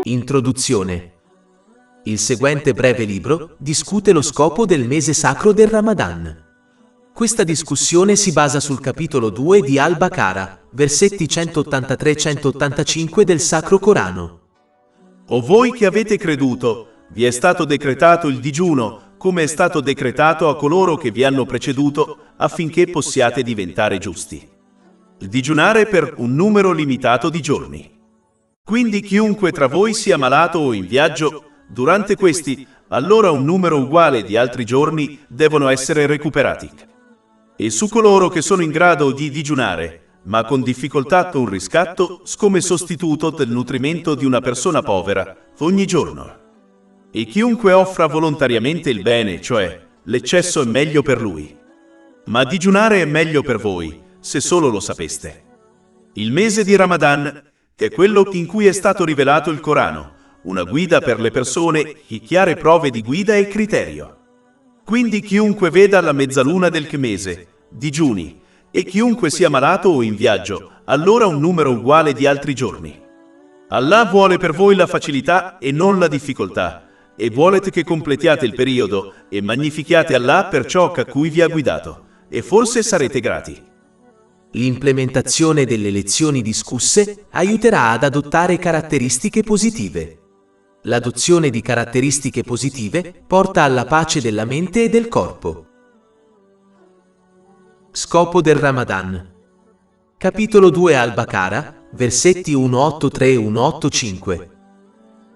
Introduzione. Il seguente breve libro discute lo scopo del mese sacro del Ramadan. Questa discussione si basa sul capitolo 2 di Al-Baqarah, versetti 183-185 del Sacro Corano. O voi che avete creduto, vi è stato decretato il digiuno, come è stato decretato a coloro che vi hanno preceduto, affinché possiate diventare giusti. Digiunare per un numero limitato di giorni. Quindi chiunque tra voi sia malato o in viaggio, durante questi, allora un numero uguale di altri giorni devono essere recuperati. E su coloro che sono in grado di digiunare, ma con difficoltà un riscatto, come sostituto del nutrimento di una persona povera, ogni giorno. E chiunque offra volontariamente il bene, cioè l'eccesso è meglio per lui. Ma digiunare è meglio per voi, se solo lo sapeste. Il mese di Ramadan è quello in cui è stato rivelato il Corano, una guida per le persone, chiare prove di guida e criterio. Quindi chiunque veda la mezzaluna del mese, digiuni, e chiunque sia malato o in viaggio, allora un numero uguale di altri giorni. Allah vuole per voi la facilità e non la difficoltà, e vuole che completiate il periodo e magnifichiate Allah per ciò a cui vi ha guidato, e forse sarete grati. L'implementazione delle lezioni discusse aiuterà ad adottare caratteristiche positive. L'adozione di caratteristiche positive porta alla pace della mente e del corpo. Scopo del Ramadan. Capitolo 2 Al-Baqarah, versetti 183-185.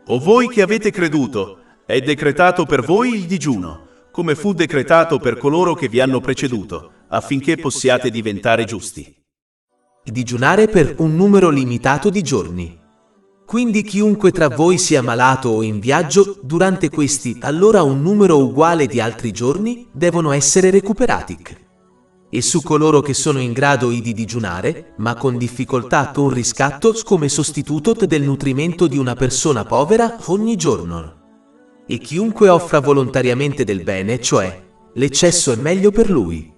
O voi che avete creduto, è decretato per voi il digiuno, come fu decretato per coloro che vi hanno preceduto, affinché possiate diventare giusti. Digiunare per un numero limitato di giorni. Quindi chiunque tra voi sia malato o in viaggio, durante questi, allora un numero uguale di altri giorni devono essere recuperati. E su coloro che sono in grado di digiunare, ma con difficoltà un riscatto come sostituto del nutrimento di una persona povera ogni giorno. E chiunque offra volontariamente del bene, cioè l'eccesso è meglio per lui.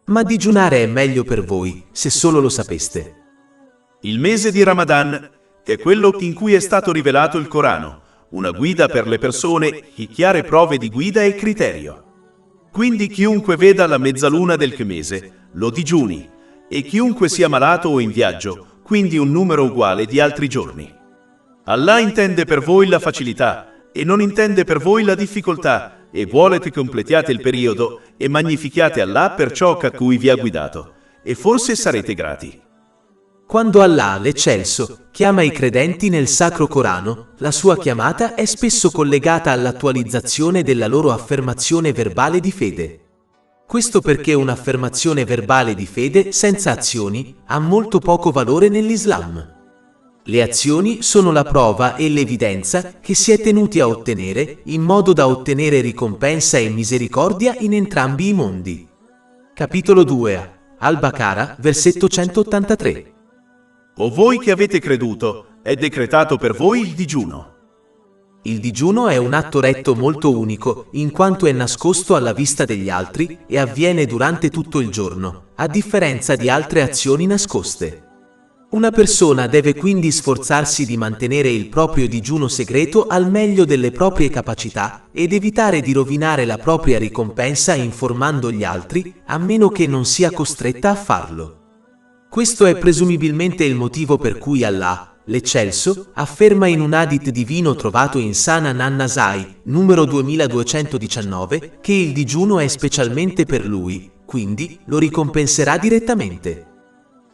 Ma digiunare è meglio per voi, se solo lo sapeste. Il mese di Ramadan è quello in cui è stato rivelato il Corano, una guida per le persone, chiare prove di guida e criterio. Quindi chiunque veda la mezzaluna del mese, lo digiuni, e chiunque sia malato o in viaggio, quindi un numero uguale di altri giorni. Allah intende per voi la facilità, e non intende per voi la difficoltà, e vuole che completiate il periodo e magnifichiate Allah per ciò a cui vi ha guidato, e forse sarete grati. Quando Allah, l'Eccelso, chiama i credenti nel Sacro Corano, la sua chiamata è spesso collegata all'attualizzazione della loro affermazione verbale di fede. Questo perché un'affermazione verbale di fede senza azioni ha molto poco valore nell'Islam. Le azioni sono la prova e l'evidenza che si è tenuti a ottenere in modo da ottenere ricompensa e misericordia in entrambi i mondi. Capitolo 2 Al-Baqarah, versetto 183. O voi che avete creduto, è decretato per voi il digiuno. Il digiuno è un atto retto molto unico, in quanto è nascosto alla vista degli altri e avviene durante tutto il giorno, a differenza di altre azioni nascoste. Una persona deve quindi sforzarsi di mantenere il proprio digiuno segreto al meglio delle proprie capacità ed evitare di rovinare la propria ricompensa informando gli altri, a meno che non sia costretta a farlo. Questo è presumibilmente il motivo per cui Allah, l'Eccelso, afferma in un hadith divino trovato in Sunan an-Nasai, numero 2219, che il digiuno è specialmente per lui, quindi lo ricompenserà direttamente.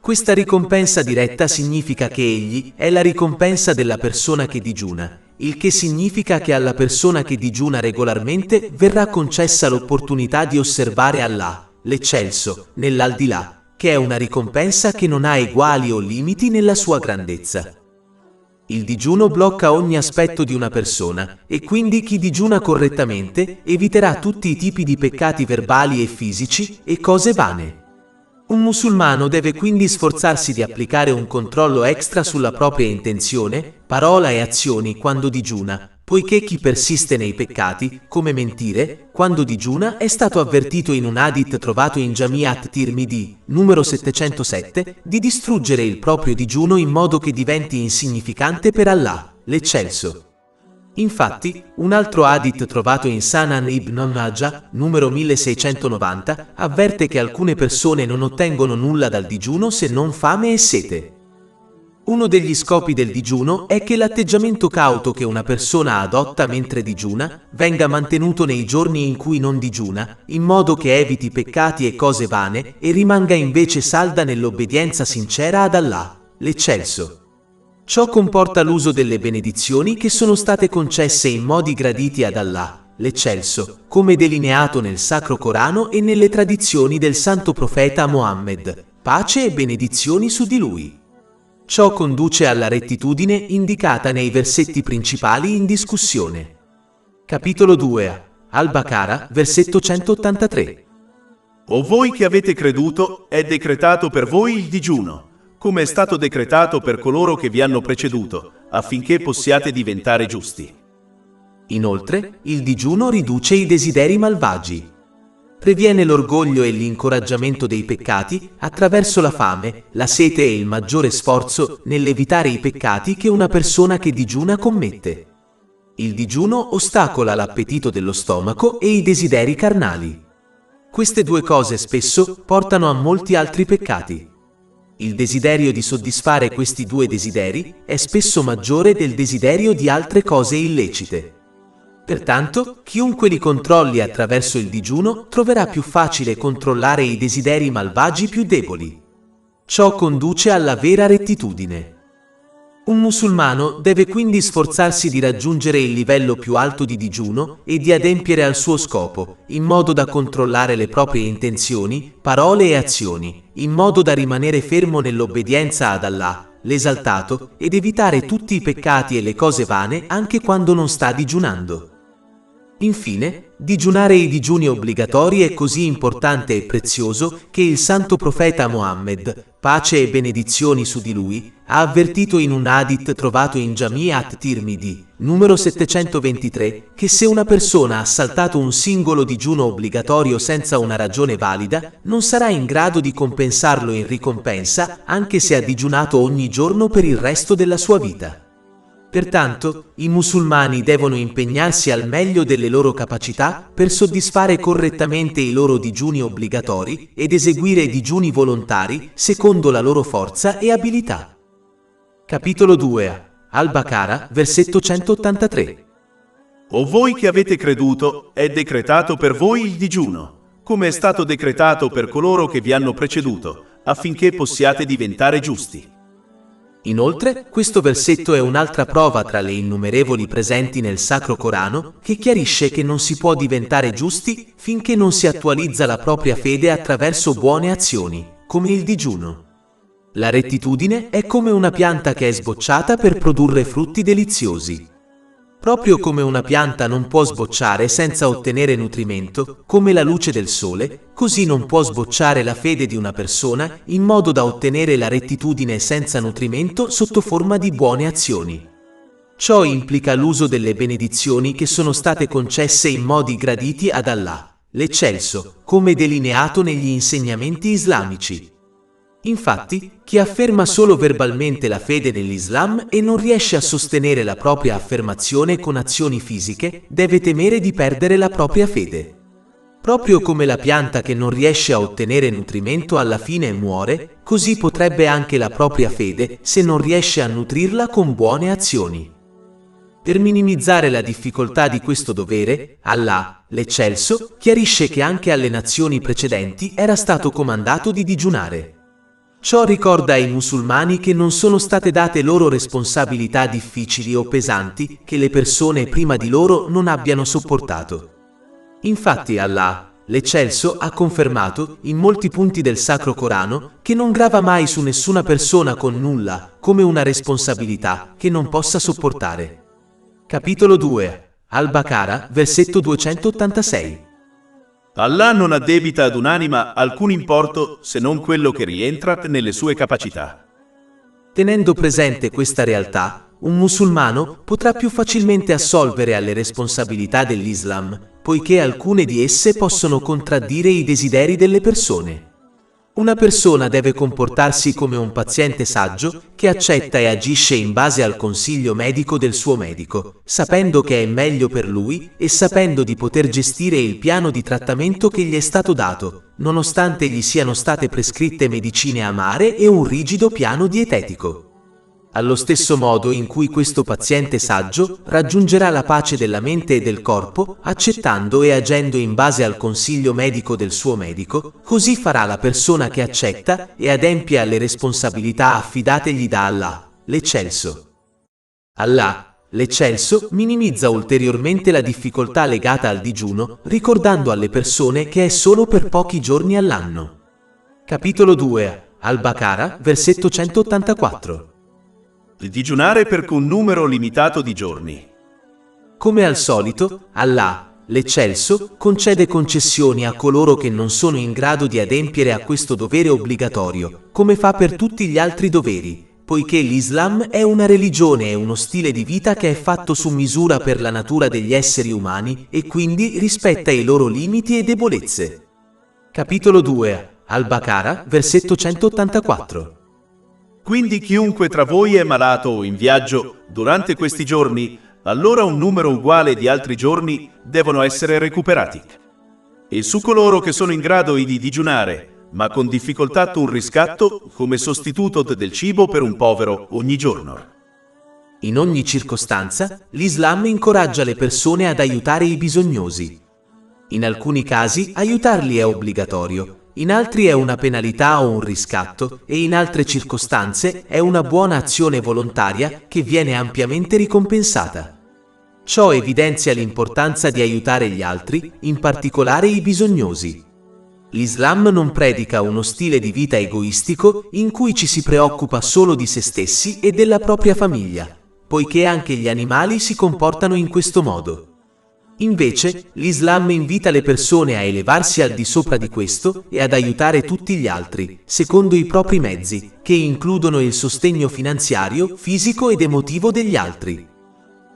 Questa ricompensa diretta significa che egli è la ricompensa della persona che digiuna, il che significa che alla persona che digiuna regolarmente verrà concessa l'opportunità di osservare Allah, l'Eccelso, nell'aldilà, che è una ricompensa che non ha eguali o limiti nella sua grandezza. Il digiuno blocca ogni aspetto di una persona e quindi chi digiuna correttamente eviterà tutti i tipi di peccati verbali e fisici e cose vane. Un musulmano deve quindi sforzarsi di applicare un controllo extra sulla propria intenzione, parola e azioni quando digiuna, poiché chi persiste nei peccati, come mentire, quando digiuna è stato avvertito in un hadith trovato in Jami'at Tirmidhi, numero 707, di distruggere il proprio digiuno in modo che diventi insignificante per Allah, l'eccelso. Infatti, un altro hadith trovato in Sunan ibn Majah, numero 1690, avverte che alcune persone non ottengono nulla dal digiuno se non fame e sete. Uno degli scopi del digiuno è che l'atteggiamento cauto che una persona adotta mentre digiuna venga mantenuto nei giorni in cui non digiuna, in modo che eviti peccati e cose vane e rimanga invece salda nell'obbedienza sincera ad Allah, l'eccelso. Ciò comporta l'uso delle benedizioni che sono state concesse in modi graditi ad Allah, l'eccelso, come delineato nel Sacro Corano e nelle tradizioni del Santo Profeta Mohammed, pace e benedizioni su di lui. Ciò conduce alla rettitudine indicata nei versetti principali in discussione. Capitolo 2, Al-Baqarah, versetto 183. O voi che avete creduto, è decretato per voi il digiuno, come è stato decretato per coloro che vi hanno preceduto, affinché possiate diventare giusti. Inoltre, il digiuno riduce i desideri malvagi. Previene l'orgoglio e l'incoraggiamento dei peccati attraverso la fame, la sete e il maggiore sforzo nell'evitare i peccati che una persona che digiuna commette. Il digiuno ostacola l'appetito dello stomaco e i desideri carnali. Queste due cose spesso portano a molti altri peccati. Il desiderio di soddisfare questi due desideri è spesso maggiore del desiderio di altre cose illecite. Pertanto, chiunque li controlli attraverso il digiuno troverà più facile controllare i desideri malvagi più deboli. Ciò conduce alla vera rettitudine. Un musulmano deve quindi sforzarsi di raggiungere il livello più alto di digiuno e di adempiere al suo scopo, in modo da controllare le proprie intenzioni, parole e azioni, in modo da rimanere fermo nell'obbedienza ad Allah, l'esaltato, ed evitare tutti i peccati e le cose vane anche quando non sta digiunando. Infine, digiunare i digiuni obbligatori è così importante e prezioso che il santo profeta Mohammed, pace e benedizioni su di lui, ha avvertito in un hadith trovato in Jami' at-Tirmidhi, numero 723, che se una persona ha saltato un singolo digiuno obbligatorio senza una ragione valida, non sarà in grado di compensarlo in ricompensa, anche se ha digiunato ogni giorno per il resto della sua vita. Pertanto, i musulmani devono impegnarsi al meglio delle loro capacità per soddisfare correttamente i loro digiuni obbligatori ed eseguire digiuni volontari secondo la loro forza e abilità. Capitolo 2, Al-Baqarah, versetto 183. O voi che avete creduto, è decretato per voi il digiuno, come è stato decretato per coloro che vi hanno preceduto, affinché possiate diventare giusti. Inoltre, questo versetto è un'altra prova tra le innumerevoli presenti nel Sacro Corano che chiarisce che non si può diventare giusti finché non si attualizza la propria fede attraverso buone azioni, come il digiuno. La rettitudine è come una pianta che è sbocciata per produrre frutti deliziosi. Proprio come una pianta non può sbocciare senza ottenere nutrimento, come la luce del sole, così non può sbocciare la fede di una persona in modo da ottenere la rettitudine senza nutrimento sotto forma di buone azioni. Ciò implica l'uso delle benedizioni che sono state concesse in modi graditi ad Allah, l'eccelso, come delineato negli insegnamenti islamici. Infatti, chi afferma solo verbalmente la fede nell'Islam e non riesce a sostenere la propria affermazione con azioni fisiche, deve temere di perdere la propria fede. Proprio come la pianta che non riesce a ottenere nutrimento alla fine muore, così potrebbe anche la propria fede se non riesce a nutrirla con buone azioni. Per minimizzare la difficoltà di questo dovere, Allah, l'eccelso, chiarisce che anche alle nazioni precedenti era stato comandato di digiunare. Ciò ricorda ai musulmani che non sono state date loro responsabilità difficili o pesanti che le persone prima di loro non abbiano sopportato. Infatti Allah, l'eccelso, ha confermato, in molti punti del Sacro Corano, che non grava mai su nessuna persona con nulla, come una responsabilità che non possa sopportare. Capitolo 2, Al-Baqarah, versetto 286. Allah non addebita ad un'anima alcun importo se non quello che rientra nelle sue capacità. Tenendo presente questa realtà, un musulmano potrà più facilmente assolvere alle responsabilità dell'Islam, poiché alcune di esse possono contraddire i desideri delle persone. Una persona deve comportarsi come un paziente saggio che accetta e agisce in base al consiglio medico del suo medico, sapendo che è meglio per lui e sapendo di poter gestire il piano di trattamento che gli è stato dato, nonostante gli siano state prescritte medicine amare e un rigido piano dietetico. Allo stesso modo in cui questo paziente saggio raggiungerà la pace della mente e del corpo, accettando e agendo in base al consiglio medico del suo medico, così farà la persona che accetta e adempie alle responsabilità affidategli da Allah, l'Eccelso. Allah, l'Eccelso, minimizza ulteriormente la difficoltà legata al digiuno, ricordando alle persone che è solo per pochi giorni all'anno. Capitolo 2, Al-Baqarah, versetto 184. Digiunare per un numero limitato di giorni. Come al solito, Allah, l'Eccelso, concede concessioni a coloro che non sono in grado di adempiere a questo dovere obbligatorio, come fa per tutti gli altri doveri, poiché l'Islam è una religione e uno stile di vita che è fatto su misura per la natura degli esseri umani e quindi rispetta i loro limiti e debolezze. Capitolo 2, Al-Baqarah, versetto 184. Quindi chiunque tra voi è malato o in viaggio durante questi giorni, allora un numero uguale di altri giorni devono essere recuperati. E su coloro che sono in grado di digiunare, ma con difficoltà un riscatto come sostituto del cibo per un povero ogni giorno. In ogni circostanza, l'Islam incoraggia le persone ad aiutare i bisognosi. In alcuni casi, aiutarli è obbligatorio. In altri è una penalità o un riscatto e in altre circostanze è una buona azione volontaria che viene ampiamente ricompensata. Ciò evidenzia l'importanza di aiutare gli altri, in particolare i bisognosi. L'Islam non predica uno stile di vita egoistico in cui ci si preoccupa solo di se stessi e della propria famiglia, poiché anche gli animali si comportano in questo modo. Invece, l'Islam invita le persone a elevarsi al di sopra di questo e ad aiutare tutti gli altri, secondo i propri mezzi, che includono il sostegno finanziario, fisico ed emotivo degli altri.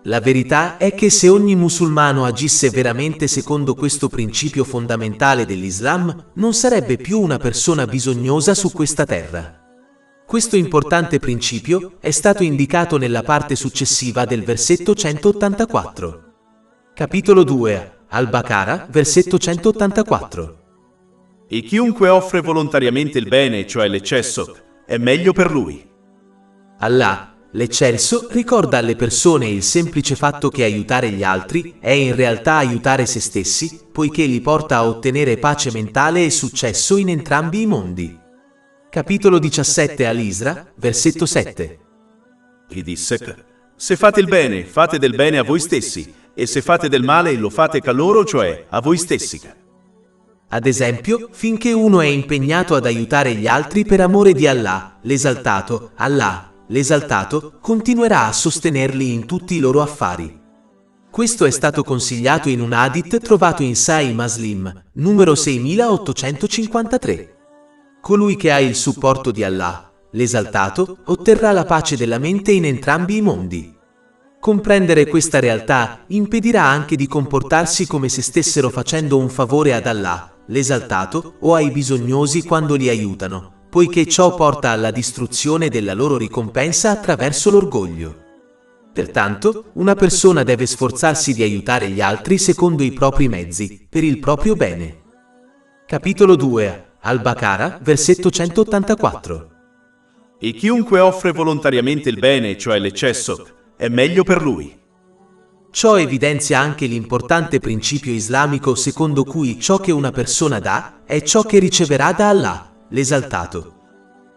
La verità è che se ogni musulmano agisse veramente secondo questo principio fondamentale dell'Islam, non sarebbe più una persona bisognosa su questa terra. Questo importante principio è stato indicato nella parte successiva del versetto 184. Capitolo 2, Al-Baqarah, versetto 184. E chiunque offre volontariamente il bene, cioè l'eccesso, è meglio per lui. Allah, l'Eccelso, ricorda alle persone il semplice fatto che aiutare gli altri è in realtà aiutare se stessi, poiché li porta a ottenere pace mentale e successo in entrambi i mondi. Capitolo 17 Al-Isra, versetto 7. E disse: se fate il bene, fate del bene a voi stessi, e se fate del male, lo fate a loro, cioè a voi stessi. Ad esempio, finché uno è impegnato ad aiutare gli altri per amore di Allah, l'esaltato, continuerà a sostenerli in tutti i loro affari. Questo è stato consigliato in un hadith trovato in Sahih Muslim, numero 6853. Colui che ha il supporto di Allah, l'esaltato, otterrà la pace della mente in entrambi i mondi. Comprendere questa realtà impedirà anche di comportarsi come se stessero facendo un favore ad Allah, l'esaltato, o ai bisognosi quando li aiutano, poiché ciò porta alla distruzione della loro ricompensa attraverso l'orgoglio. Pertanto, una persona deve sforzarsi di aiutare gli altri secondo i propri mezzi, per il proprio bene. Capitolo 2, Al-Baqarah, versetto 184. E chiunque offre volontariamente il bene, cioè l'eccesso, è meglio per lui. Ciò evidenzia anche l'importante principio islamico secondo cui ciò che una persona dà è ciò che riceverà da Allah, l'esaltato.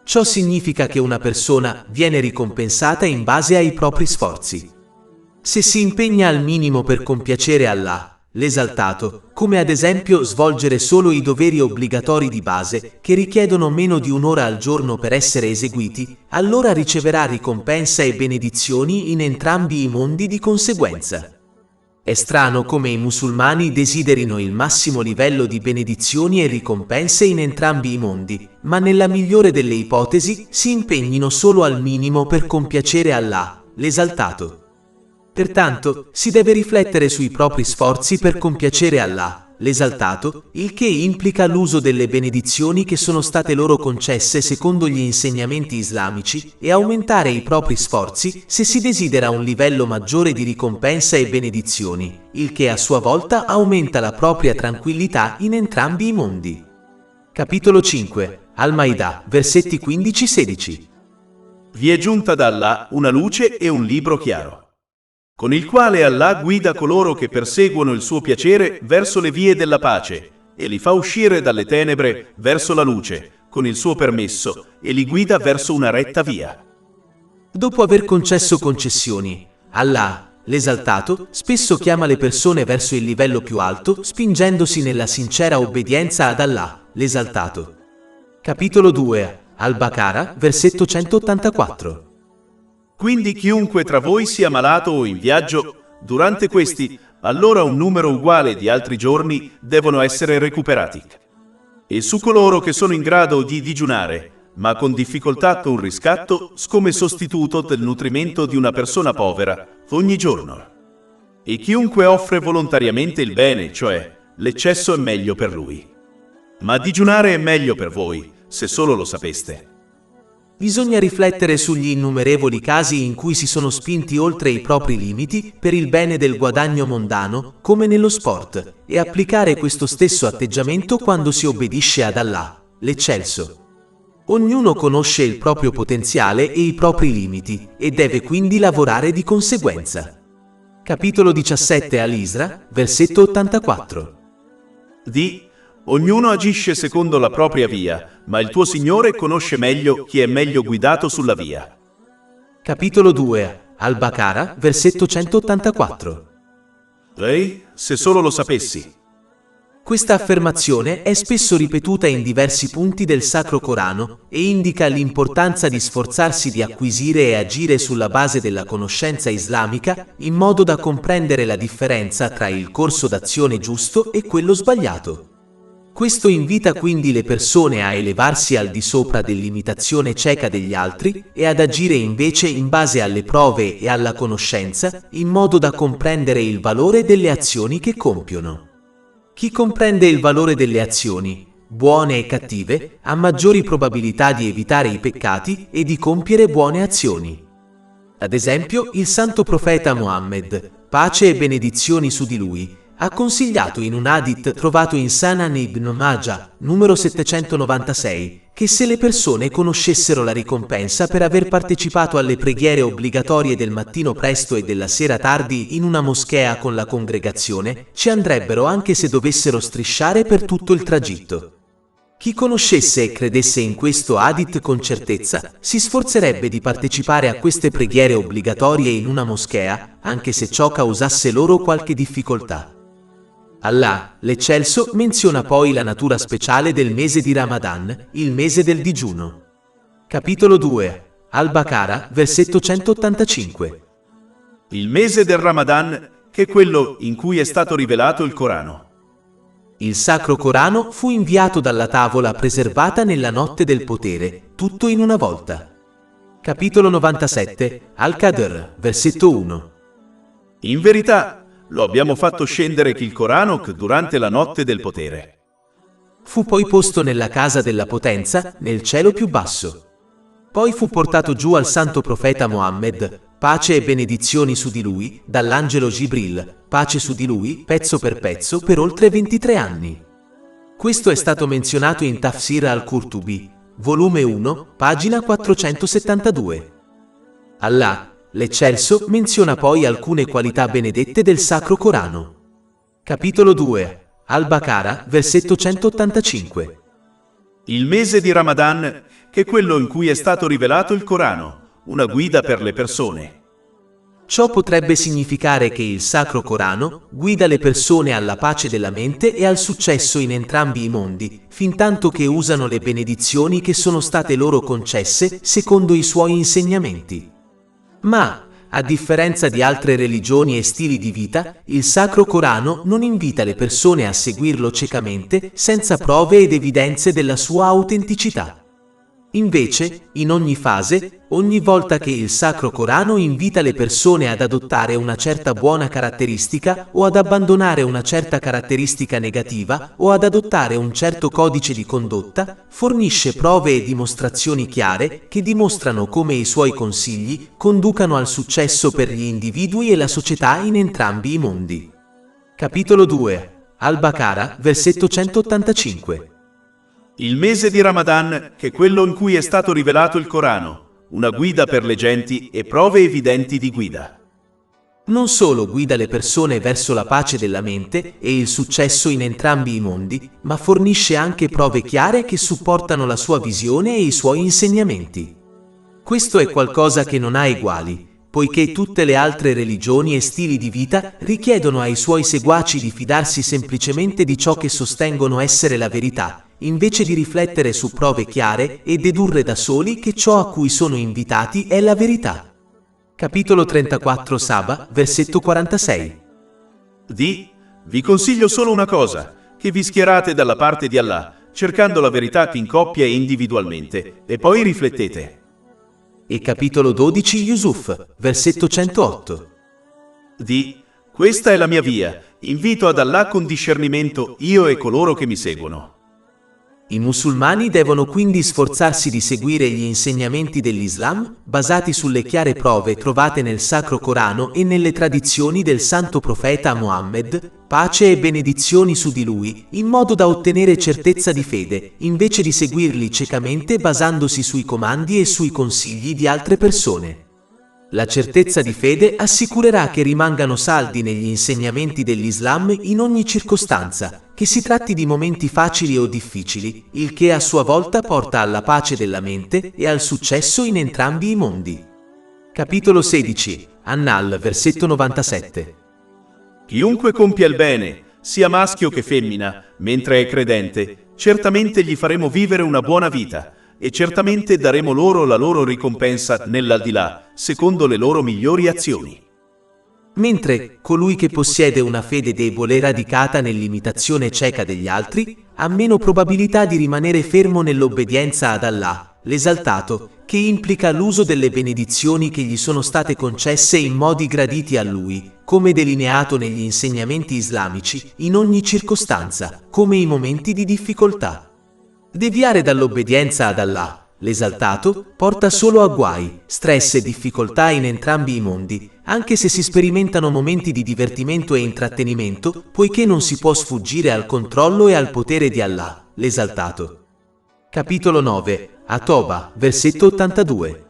Ciò significa che una persona viene ricompensata in base ai propri sforzi. Se si impegna al minimo per compiacere Allah, l'esaltato, come ad esempio svolgere solo i doveri obbligatori di base, che richiedono meno di un'ora al giorno per essere eseguiti, allora riceverà ricompensa e benedizioni in entrambi i mondi di conseguenza. È strano come i musulmani desiderino il massimo livello di benedizioni e ricompense in entrambi i mondi, ma nella migliore delle ipotesi si impegnino solo al minimo per compiacere Allah, l'esaltato. Pertanto, si deve riflettere sui propri sforzi per compiacere Allah, l'esaltato, il che implica l'uso delle benedizioni che sono state loro concesse secondo gli insegnamenti islamici e aumentare i propri sforzi se si desidera un livello maggiore di ricompensa e benedizioni, il che a sua volta aumenta la propria tranquillità in entrambi i mondi. Capitolo 5. Al-Maidah, versetti 15-16. Vi è giunta da Allah una luce e un libro chiaro, con il quale Allah guida coloro che perseguono il suo piacere verso le vie della pace e li fa uscire dalle tenebre verso la luce con il suo permesso e li guida verso una retta via. Dopo aver concesso concessioni, Allah, l'esaltato, spesso chiama le persone verso il livello più alto, spingendosi nella sincera obbedienza ad Allah, l'esaltato. Capitolo 2. Al-Baqarah, versetto 184. Quindi chiunque tra voi sia malato o in viaggio, durante questi, allora un numero uguale di altri giorni devono essere recuperati. E su coloro che sono in grado di digiunare, ma con difficoltà con riscatto, come sostituto del nutrimento di una persona povera, ogni giorno. E chiunque offre volontariamente il bene, cioè l'eccesso è meglio per lui. Ma digiunare è meglio per voi, se solo lo sapeste. Bisogna riflettere sugli innumerevoli casi in cui si sono spinti oltre i propri limiti per il bene del guadagno mondano, come nello sport, e applicare questo stesso atteggiamento quando si obbedisce ad Allah, l'eccelso. Ognuno conosce il proprio potenziale e i propri limiti, e deve quindi lavorare di conseguenza. Capitolo 17 Al-Isra, versetto 84. Ognuno agisce secondo la propria via, ma il tuo Signore conosce meglio chi è meglio guidato sulla via. Capitolo 2. Al-Baqarah, versetto 184. Se solo lo sapessi. Questa affermazione è spesso ripetuta in diversi punti del Sacro Corano e indica l'importanza di sforzarsi di acquisire e agire sulla base della conoscenza islamica in modo da comprendere la differenza tra il corso d'azione giusto e quello sbagliato. Questo invita quindi le persone a elevarsi al di sopra dell'imitazione cieca degli altri e ad agire invece in base alle prove e alla conoscenza, in modo da comprendere il valore delle azioni che compiono. Chi comprende il valore delle azioni, buone e cattive, ha maggiori probabilità di evitare i peccati e di compiere buone azioni. Ad esempio, il santo profeta Muhammad, pace e benedizioni su di lui, ha consigliato in un hadith trovato in Sunan Ibn Majah, numero 796, che se le persone conoscessero la ricompensa per aver partecipato alle preghiere obbligatorie del mattino presto e della sera tardi in una moschea con la congregazione, ci andrebbero anche se dovessero strisciare per tutto il tragitto. Chi conoscesse e credesse in questo hadith con certezza, si sforzerebbe di partecipare a queste preghiere obbligatorie in una moschea, anche se ciò causasse loro qualche difficoltà. Allah, l'eccelso, menziona poi la natura speciale del mese di Ramadan, il mese del digiuno. Capitolo 2. Al-Baqarah, versetto 185. Il mese del Ramadan, che è quello in cui è stato rivelato il Corano. Il Sacro Corano fu inviato dalla tavola preservata nella notte del potere, tutto in una volta. Capitolo 97. Al-Qadr, versetto 1. In verità, lo abbiamo fatto scendere il Corano durante la notte del potere. Fu poi posto nella casa della potenza, nel cielo più basso. Poi fu portato giù al santo profeta Muhammad, pace e benedizioni su di lui, dall'angelo Gibril, pace su di lui, pezzo per oltre 23 anni. Questo è stato menzionato in Tafsir al-Qurtubi, volume 1, pagina 472. Allah, l'eccelso, menziona poi alcune qualità benedette del Sacro Corano. Capitolo 2. Al-Baqarah, versetto 185. Il mese di Ramadan, che è quello in cui è stato rivelato il Corano, una guida per le persone. Ciò potrebbe significare che il Sacro Corano guida le persone alla pace della mente e al successo in entrambi i mondi, fintanto che usano le benedizioni che sono state loro concesse secondo i suoi insegnamenti. Ma, a differenza di altre religioni e stili di vita, il Sacro Corano non invita le persone a seguirlo ciecamente, senza prove ed evidenze della sua autenticità. Invece, in ogni fase, ogni volta che il Sacro Corano invita le persone ad adottare una certa buona caratteristica o ad abbandonare una certa caratteristica negativa o ad adottare un certo codice di condotta, fornisce prove e dimostrazioni chiare che dimostrano come i suoi consigli conducano al successo per gli individui e la società in entrambi i mondi. Capitolo 2. Al-Baqarah, versetto 185. Il mese di Ramadan, che è quello in cui è stato rivelato il Corano, una guida per le genti e prove evidenti di guida. Non solo guida le persone verso la pace della mente e il successo in entrambi i mondi, ma fornisce anche prove chiare che supportano la sua visione e i suoi insegnamenti. Questo è qualcosa che non ha eguali, poiché tutte le altre religioni e stili di vita richiedono ai suoi seguaci di fidarsi semplicemente di ciò che sostengono essere la verità, invece di riflettere su prove chiare e dedurre da soli che ciò a cui sono invitati è la verità. Capitolo 34 Saba, versetto 46. Vi consiglio solo una cosa, che vi schierate dalla parte di Allah, cercando la verità in coppia e individualmente, e poi riflettete. E capitolo 12 Yusuf, versetto 108. Questa è la mia via, invito ad Allah con discernimento io e coloro che mi seguono. I musulmani devono quindi sforzarsi di seguire gli insegnamenti dell'Islam, basati sulle chiare prove trovate nel Sacro Corano e nelle tradizioni del Santo Profeta Muhammad, pace e benedizioni su di lui, in modo da ottenere certezza di fede, invece di seguirli ciecamente basandosi sui comandi e sui consigli di altre persone. La certezza di fede assicurerà che rimangano saldi negli insegnamenti dell'Islam in ogni circostanza, che si tratti di momenti facili o difficili, il che a sua volta porta alla pace della mente e al successo in entrambi i mondi. Capitolo 16. An-Nahl, versetto 97. Chiunque compia il bene, sia maschio che femmina, mentre è credente, certamente gli faremo vivere una buona vita, e certamente daremo loro la loro ricompensa nell'aldilà, secondo le loro migliori azioni. Mentre colui che possiede una fede debole radicata nell'imitazione cieca degli altri ha meno probabilità di rimanere fermo nell'obbedienza ad Allah, l'esaltato, che implica l'uso delle benedizioni che gli sono state concesse in modi graditi a lui, come delineato negli insegnamenti islamici, in ogni circostanza, come i momenti di difficoltà. Deviare dall'obbedienza ad Allah, l'esaltato, porta solo a guai, stress e difficoltà in entrambi i mondi, anche se si sperimentano momenti di divertimento e intrattenimento, poiché non si può sfuggire al controllo e al potere di Allah, l'esaltato. Capitolo 9. At-Toba, versetto 82.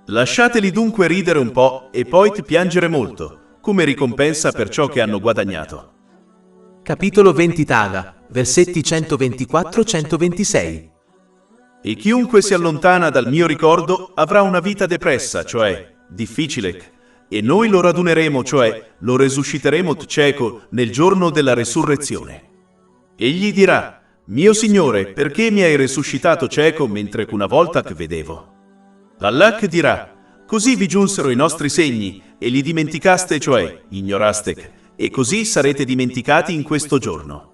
Lasciateli dunque ridere un po' e poi piangere molto, come ricompensa per ciò che hanno guadagnato. Capitolo 20 Taga, versetti 124-126. E chiunque si allontana dal mio ricordo avrà una vita depressa, cioè difficile, e noi lo raduneremo, cioè lo resusciteremo cieco nel giorno della resurrezione. Egli dirà: mio Signore, perché mi hai resuscitato cieco mentre una volta che vedevo? Allah dirà: così vi giunsero i nostri segni e li dimenticaste, cioè ignoraste, e così sarete dimenticati in questo giorno.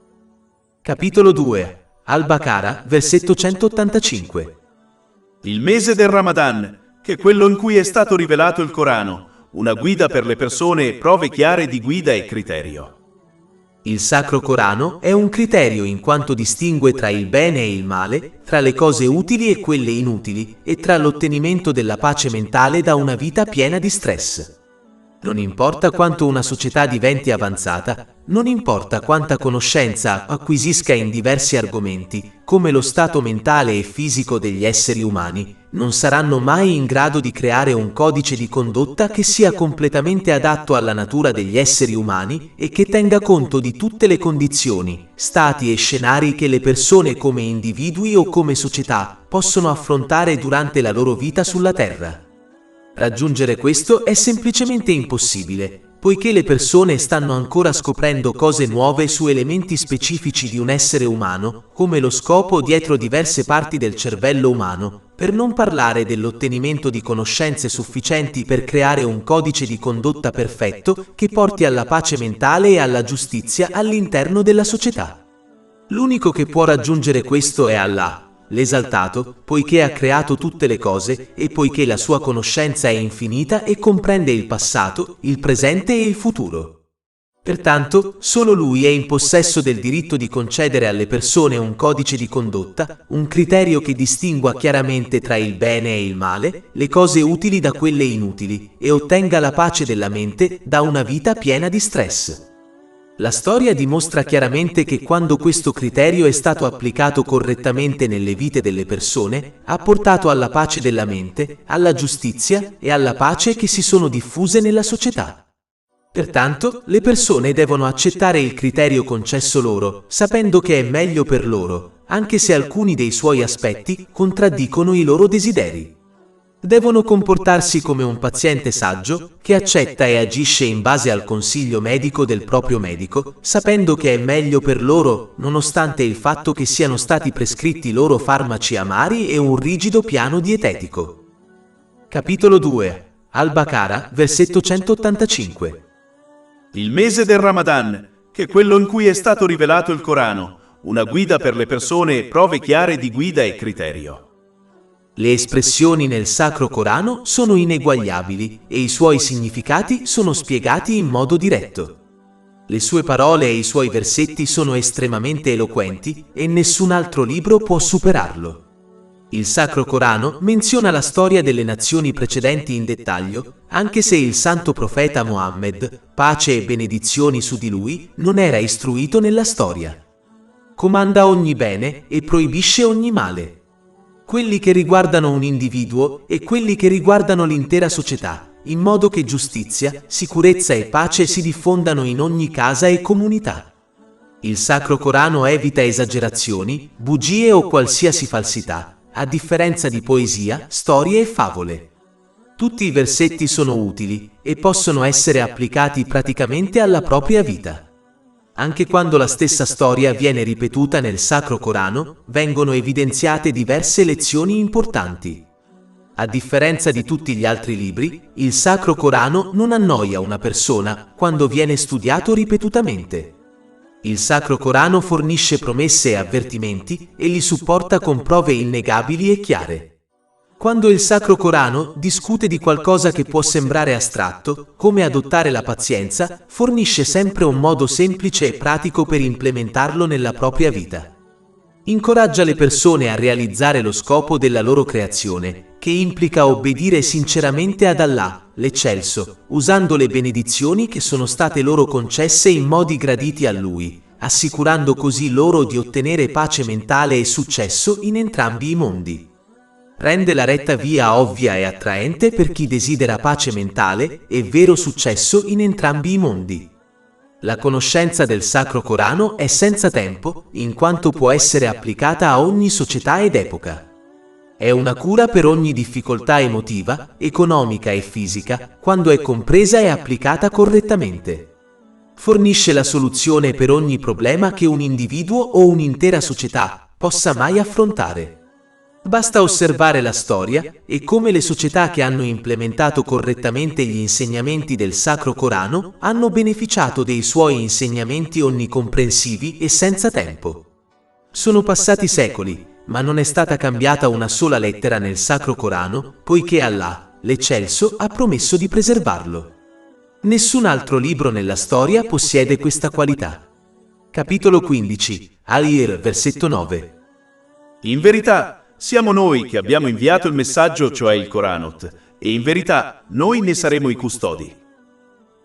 Capitolo 2. Al-Baqarah, versetto 185. Il mese del Ramadan, che è quello in cui è stato rivelato il Corano, una guida per le persone e prove chiare di guida e criterio. Il Sacro Corano è un criterio in quanto distingue tra il bene e il male, tra le cose utili e quelle inutili, e tra l'ottenimento della pace mentale da una vita piena di stress. Non importa quanto una società diventi avanzata, non importa quanta conoscenza acquisisca in diversi argomenti, come lo stato mentale e fisico degli esseri umani, non saranno mai in grado di creare un codice di condotta che sia completamente adatto alla natura degli esseri umani e che tenga conto di tutte le condizioni, stati e scenari che le persone come individui o come società possono affrontare durante la loro vita sulla Terra. Raggiungere questo è semplicemente impossibile, poiché le persone stanno ancora scoprendo cose nuove su elementi specifici di un essere umano, come lo scopo dietro diverse parti del cervello umano, per non parlare dell'ottenimento di conoscenze sufficienti per creare un codice di condotta perfetto che porti alla pace mentale e alla giustizia all'interno della società. L'unico che può raggiungere questo è Allah, l'esaltato, poiché ha creato tutte le cose e poiché la sua conoscenza è infinita e comprende il passato, il presente e il futuro. Pertanto, solo lui è in possesso del diritto di concedere alle persone un codice di condotta, un criterio che distingua chiaramente tra il bene e il male, le cose utili da quelle inutili, e ottenga la pace della mente da una vita piena di stress. La storia dimostra chiaramente che quando questo criterio è stato applicato correttamente nelle vite delle persone, ha portato alla pace della mente, alla giustizia e alla pace che si sono diffuse nella società. Pertanto, le persone devono accettare il criterio concesso loro, sapendo che è meglio per loro, anche se alcuni dei suoi aspetti contraddicono i loro desideri. Devono comportarsi come un paziente saggio, che accetta e agisce in base al consiglio medico del proprio medico, sapendo che è meglio per loro, nonostante il fatto che siano stati prescritti loro farmaci amari e un rigido piano dietetico. Capitolo 2. Al-Baqarah, versetto 185. Il mese del Ramadan, che è quello in cui è stato rivelato il Corano, una guida per le persone e prove chiare di guida e criterio. Le espressioni nel Sacro Corano sono ineguagliabili e i suoi significati sono spiegati in modo diretto. Le sue parole e i suoi versetti sono estremamente eloquenti e nessun altro libro può superarlo. Il Sacro Corano menziona la storia delle nazioni precedenti in dettaglio, anche se il santo profeta Mohammed, pace e benedizioni su di lui, non era istruito nella storia. Comanda ogni bene e proibisce ogni male. Quelli che riguardano un individuo e quelli che riguardano l'intera società, in modo che giustizia, sicurezza e pace si diffondano in ogni casa e comunità. Il Sacro Corano evita esagerazioni, bugie o qualsiasi falsità, a differenza di poesia, storie e favole. Tutti i versetti sono utili e possono essere applicati praticamente alla propria vita. Anche quando la stessa storia viene ripetuta nel Sacro Corano, vengono evidenziate diverse lezioni importanti. A differenza di tutti gli altri libri, il Sacro Corano non annoia una persona quando viene studiato ripetutamente. Il Sacro Corano fornisce promesse e avvertimenti e li supporta con prove innegabili e chiare. Quando il Sacro Corano discute di qualcosa che può sembrare astratto, come adottare la pazienza, fornisce sempre un modo semplice e pratico per implementarlo nella propria vita. Incoraggia le persone a realizzare lo scopo della loro creazione, che implica obbedire sinceramente ad Allah, l'Eccelso, usando le benedizioni che sono state loro concesse in modi graditi a Lui, assicurando così loro di ottenere pace mentale e successo in entrambi i mondi. Rende la retta via ovvia e attraente per chi desidera pace mentale e vero successo in entrambi i mondi. La conoscenza del Sacro Corano è senza tempo, in quanto può essere applicata a ogni società ed epoca. È una cura per ogni difficoltà emotiva, economica e fisica, quando è compresa e applicata correttamente. Fornisce la soluzione per ogni problema che un individuo o un'intera società possa mai affrontare. Basta osservare la storia e come le società che hanno implementato correttamente gli insegnamenti del Sacro Corano hanno beneficiato dei suoi insegnamenti onnicomprensivi e senza tempo. Sono passati secoli, ma non è stata cambiata una sola lettera nel Sacro Corano, poiché Allah, l'Eccelso, ha promesso di preservarlo. Nessun altro libro nella storia possiede questa qualità. Capitolo 15. Al-Ir, versetto 9. In verità, siamo noi che abbiamo inviato il messaggio, cioè il Coranot, e in verità noi ne saremo i custodi.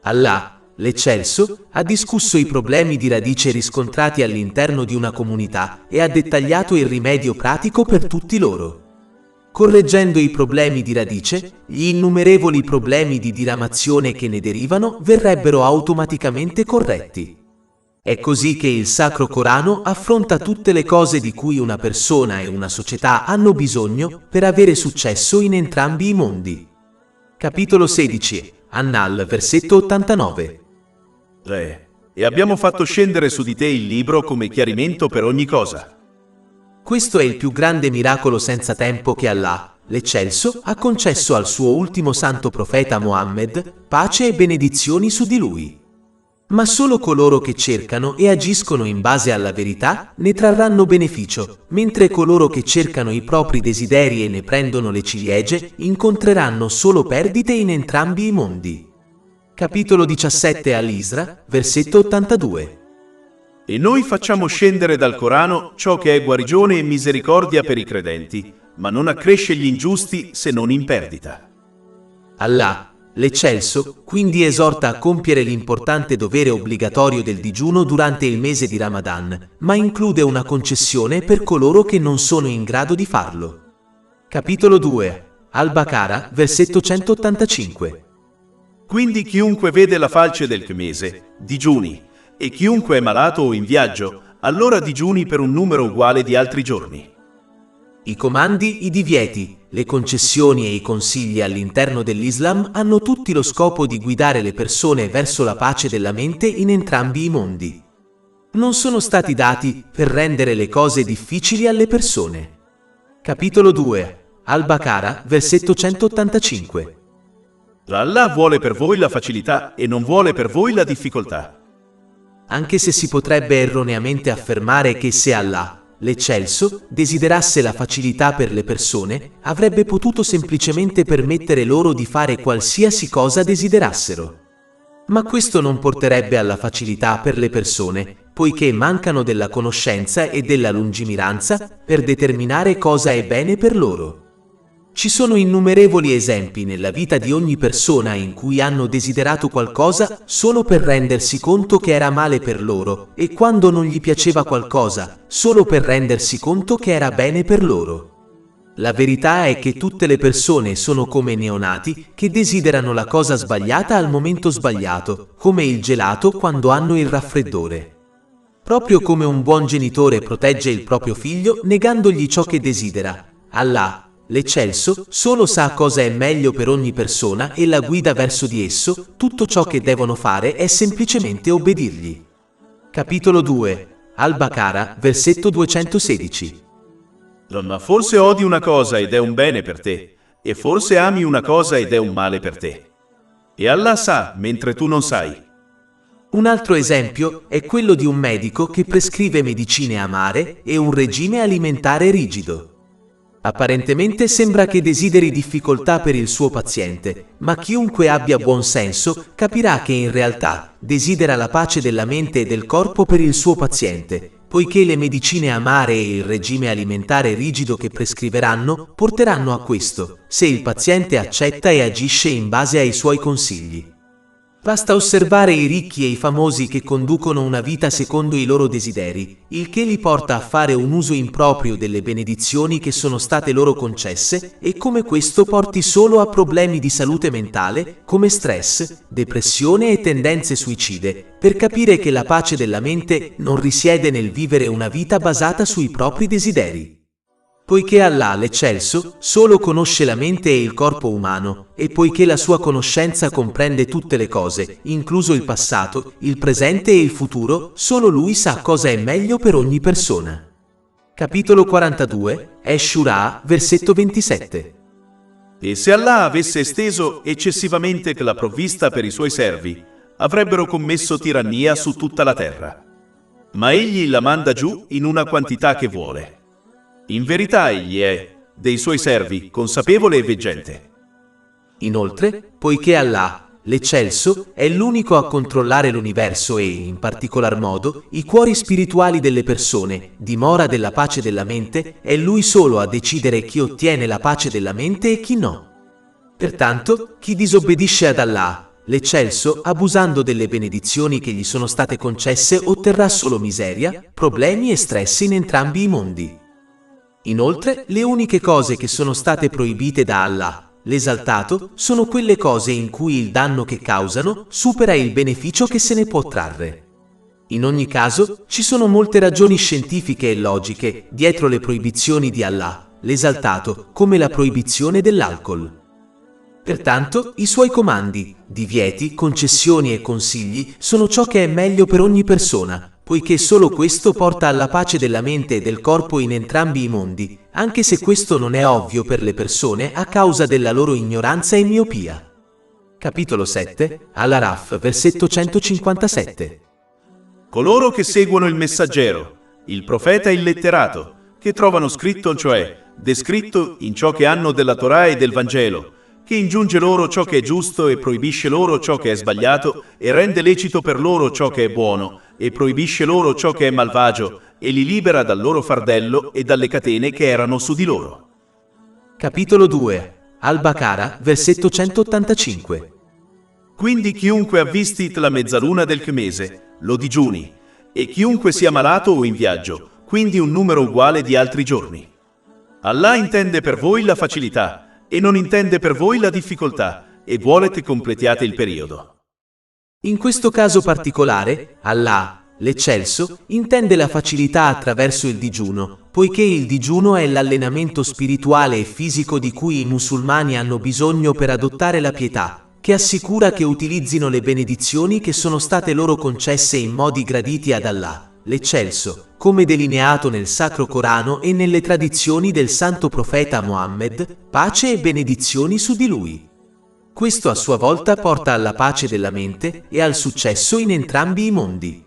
Allah, l'Eccelso, ha discusso i problemi di radice riscontrati all'interno di una comunità e ha dettagliato il rimedio pratico per tutti loro. Correggendo i problemi di radice, gli innumerevoli problemi di diramazione che ne derivano verrebbero automaticamente corretti. È così che il Sacro Corano affronta tutte le cose di cui una persona e una società hanno bisogno per avere successo in entrambi i mondi. Capitolo 16. An-Nahl, versetto 89. E abbiamo fatto scendere su di te il libro come chiarimento per ogni cosa. Questo è il più grande miracolo senza tempo che Allah, l'Eccelso, ha concesso al suo ultimo santo profeta Mohammed, pace e benedizioni su di lui. Ma solo coloro che cercano e agiscono in base alla verità ne trarranno beneficio, mentre coloro che cercano i propri desideri e ne prendono le ciliegie incontreranno solo perdite in entrambi i mondi. Capitolo 17 all'Isra, versetto 82. E noi facciamo scendere dal Corano ciò che è guarigione e misericordia per i credenti, ma non accresce gli ingiusti se non in perdita. Allah, l'Eccelso, quindi esorta a compiere l'importante dovere obbligatorio del digiuno durante il mese di Ramadan, ma include una concessione per coloro che non sono in grado di farlo. Capitolo 2, Al-Baqara, versetto 185. Quindi chiunque vede la falce del mese, digiuni, e chiunque è malato o in viaggio, allora digiuni per un numero uguale di altri giorni. I comandi, i divieti, le concessioni e i consigli all'interno dell'Islam hanno tutti lo scopo di guidare le persone verso la pace della mente in entrambi i mondi. Non sono stati dati per rendere le cose difficili alle persone. Capitolo 2, Al-Baqara, versetto 185. Allah vuole per voi la facilità e non vuole per voi la difficoltà. Anche se si potrebbe erroneamente affermare che se Allah, l'Eccelso, desiderasse la facilità per le persone, avrebbe potuto semplicemente permettere loro di fare qualsiasi cosa desiderassero. Ma questo non porterebbe alla facilità per le persone, poiché mancano della conoscenza e della lungimiranza per determinare cosa è bene per loro. Ci sono innumerevoli esempi nella vita di ogni persona in cui hanno desiderato qualcosa solo per rendersi conto che era male per loro, e quando non gli piaceva qualcosa, solo per rendersi conto che era bene per loro. La verità è che tutte le persone sono come neonati che desiderano la cosa sbagliata al momento sbagliato, come il gelato quando hanno il raffreddore. Proprio come un buon genitore protegge il proprio figlio negandogli ciò che desidera, Allah, l'Eccelso, solo sa cosa è meglio per ogni persona e la guida verso di esso. Tutto ciò che devono fare è semplicemente obbedirgli. Capitolo 2, Al-Baqara, versetto 216. Ma forse odi una cosa ed è un bene per te, e forse ami una cosa ed è un male per te. E Allah sa, mentre tu non sai. Un altro esempio è quello di un medico che prescrive medicine amare e un regime alimentare rigido. Apparentemente sembra che desideri difficoltà per il suo paziente, ma chiunque abbia buon senso capirà che in realtà desidera la pace della mente e del corpo per il suo paziente, poiché le medicine amare e il regime alimentare rigido che prescriveranno porteranno a questo, se il paziente accetta e agisce in base ai suoi consigli. Basta osservare i ricchi e i famosi che conducono una vita secondo i loro desideri, il che li porta a fare un uso improprio delle benedizioni che sono state loro concesse e come questo porti solo a problemi di salute mentale come stress, depressione e tendenze suicide, per capire che la pace della mente non risiede nel vivere una vita basata sui propri desideri. Poiché Allah, l'Eccelso, solo conosce la mente e il corpo umano, e poiché la sua conoscenza comprende tutte le cose, incluso il passato, il presente e il futuro, solo Lui sa cosa è meglio per ogni persona. Capitolo 42, Ash-Shura, versetto 27. E se Allah avesse esteso eccessivamente la provvista per i suoi servi, avrebbero commesso tirannia su tutta la terra. Ma Egli la manda giù in una quantità che vuole. In verità Egli è, dei Suoi servi, consapevole e veggente. Inoltre, poiché Allah, l'Eccelso, è l'unico a controllare l'universo e, in particolar modo, i cuori spirituali delle persone, dimora della pace della mente, è Lui solo a decidere chi ottiene la pace della mente e chi no. Pertanto, chi disobbedisce ad Allah, l'Eccelso, abusando delle benedizioni che gli sono state concesse, otterrà solo miseria, problemi e stress in entrambi i mondi. Inoltre, le uniche cose che sono state proibite da Allah, l'Esaltato, sono quelle cose in cui il danno che causano supera il beneficio che se ne può trarre. In ogni caso, ci sono molte ragioni scientifiche e logiche dietro le proibizioni di Allah, l'Esaltato, come la proibizione dell'alcol. Pertanto, i suoi comandi, divieti, concessioni e consigli sono ciò che è meglio per ogni persona, poiché solo questo porta alla pace della mente e del corpo in entrambi i mondi, anche se questo non è ovvio per le persone a causa della loro ignoranza e miopia. Capitolo 7, Al-Araf, versetto 157. Coloro che seguono il messaggero, il profeta illetterato, che trovano scritto, cioè descritto, in ciò che hanno della Torah e del Vangelo, che ingiunge loro ciò che è giusto e proibisce loro ciò che è sbagliato e rende lecito per loro ciò che è buono e proibisce loro ciò che è malvagio e li libera dal loro fardello e dalle catene che erano su di loro. Capitolo 2, Al-Baqara, versetto 185. Quindi chiunque avvisti la mezzaluna del mese, lo digiuni, e chiunque sia malato o in viaggio, quindi un numero uguale di altri giorni. Allah intende per voi la facilità, e non intende per voi la difficoltà, e vuole che completiate il periodo. In questo caso particolare, Allah, l'Eccelso, intende la facilità attraverso il digiuno, poiché il digiuno è l'allenamento spirituale e fisico di cui i musulmani hanno bisogno per adottare la pietà, che assicura che utilizzino le benedizioni che sono state loro concesse in modi graditi ad Allah, l'Eccelso, come delineato nel Sacro Corano e nelle tradizioni del Santo Profeta Muhammad, pace e benedizioni su di lui. Questo a sua volta porta alla pace della mente e al successo in entrambi i mondi.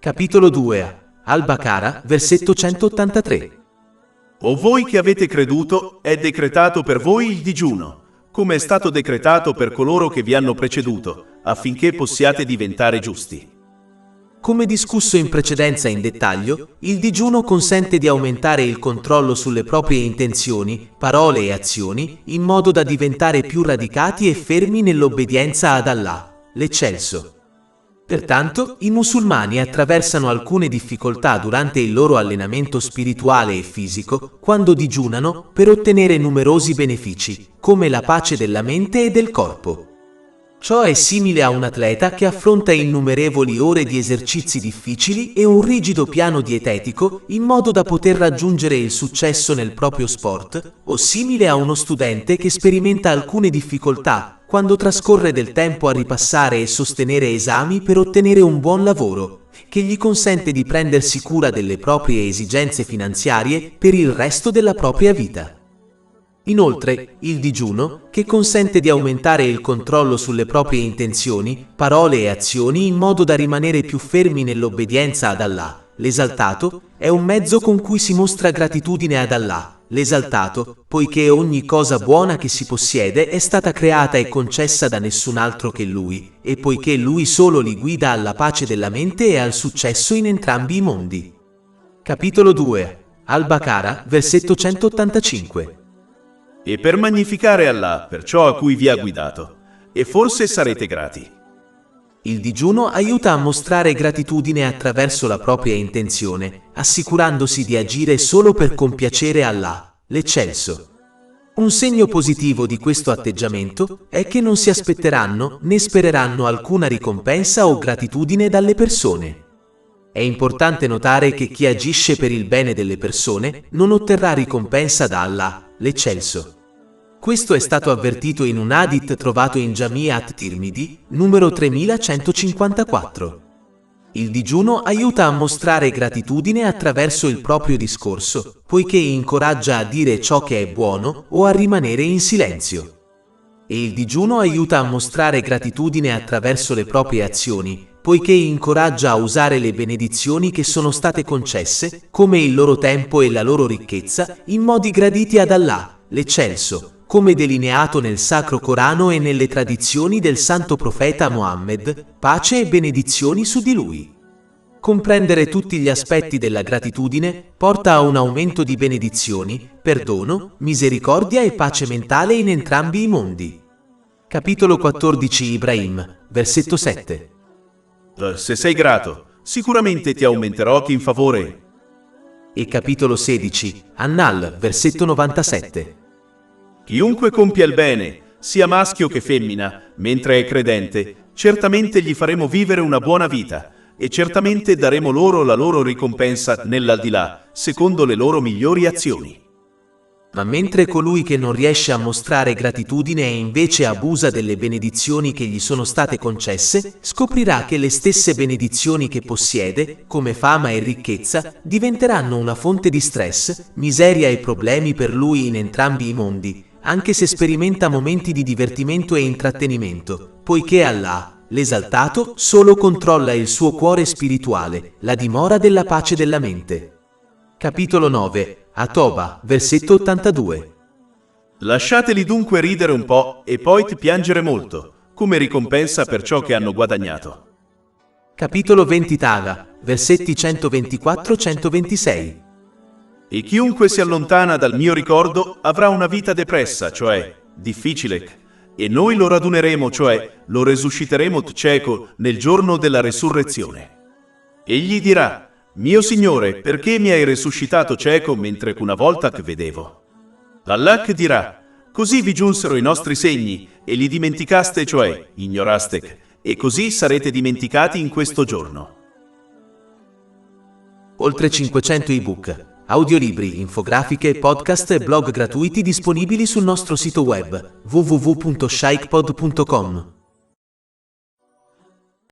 Capitolo 2, Al-Baqara, versetto 183. O voi che avete creduto, è decretato per voi il digiuno, come è stato decretato per coloro che vi hanno preceduto, affinché possiate diventare giusti. Come discusso in precedenza in dettaglio, il digiuno consente di aumentare il controllo sulle proprie intenzioni, parole e azioni, in modo da diventare più radicati e fermi nell'obbedienza ad Allah, l'Eccelso. Pertanto, i musulmani attraversano alcune difficoltà durante il loro allenamento spirituale e fisico, quando digiunano, per ottenere numerosi benefici, come la pace della mente e del corpo. Ciò è simile a un atleta che affronta innumerevoli ore di esercizi difficili e un rigido piano dietetico in modo da poter raggiungere il successo nel proprio sport, o simile a uno studente che sperimenta alcune difficoltà quando trascorre del tempo a ripassare e sostenere esami per ottenere un buon lavoro, che gli consente di prendersi cura delle proprie esigenze finanziarie per il resto della propria vita. Inoltre, il digiuno, che consente di aumentare il controllo sulle proprie intenzioni, parole e azioni in modo da rimanere più fermi nell'obbedienza ad Allah, l'Esaltato, è un mezzo con cui si mostra gratitudine ad Allah, l'Esaltato, poiché ogni cosa buona che si possiede è stata creata e concessa da nessun altro che Lui, e poiché Lui solo li guida alla pace della mente e al successo in entrambi i mondi. Capitolo 2, Al-Baqara, versetto 185. E per magnificare Allah per ciò a cui vi ha guidato, e forse sarete grati. Il digiuno aiuta a mostrare gratitudine attraverso la propria intenzione, assicurandosi di agire solo per compiacere Allah, l'Eccelso. Un segno positivo di questo atteggiamento è che non si aspetteranno né spereranno alcuna ricompensa o gratitudine dalle persone. È importante notare che chi agisce per il bene delle persone non otterrà ricompensa da Allah, l'Eccelso. Questo è stato avvertito in un hadith trovato in Jami' at-Tirmidhi, numero 3154. Il digiuno aiuta a mostrare gratitudine attraverso il proprio discorso, poiché incoraggia a dire ciò che è buono o a rimanere in silenzio. E il digiuno aiuta a mostrare gratitudine attraverso le proprie azioni, poiché incoraggia a usare le benedizioni che sono state concesse, come il loro tempo e la loro ricchezza, in modi graditi ad Allah, l'Eccelso, come delineato nel Sacro Corano e nelle tradizioni del Santo Profeta Muhammad, pace e benedizioni su di lui. Comprendere tutti gli aspetti della gratitudine porta a un aumento di benedizioni, perdono, misericordia e pace mentale in entrambi i mondi. Capitolo 14 Ibrahim, versetto 7. Se sei grato, sicuramente ti aumenterò in favore. E capitolo 16 An-Nahl, versetto 97. Chiunque compia il bene, sia maschio che femmina, mentre è credente, certamente gli faremo vivere una buona vita, e certamente daremo loro la loro ricompensa nell'aldilà, secondo le loro migliori azioni. Ma mentre colui che non riesce a mostrare gratitudine e invece abusa delle benedizioni che gli sono state concesse, scoprirà che le stesse benedizioni che possiede, come fama e ricchezza, diventeranno una fonte di stress, miseria e problemi per lui in entrambi i mondi, anche se sperimenta momenti di divertimento e intrattenimento, poiché Allah, l'esaltato, solo controlla il suo cuore spirituale, la dimora della pace della mente. Capitolo 9, At-Toba, versetto 82. Lasciateli dunque ridere un po' e poi piangere molto, come ricompensa per ciò che hanno guadagnato. Capitolo 20 Taga, versetti 124-126. E chiunque si allontana dal mio ricordo avrà una vita depressa, cioè difficile, e noi lo raduneremo, cioè lo resusciteremo cieco nel giorno della resurrezione. Egli dirà: mio Signore, perché mi hai resuscitato cieco mentre una volta che vedevo? Allah dirà: così vi giunsero i nostri segni e li dimenticaste, cioè ignoraste, e così sarete dimenticati in questo giorno. Oltre 500 ebook, audiolibri, infografiche, podcast e blog gratuiti disponibili sul nostro sito web www.shaykhpod.com.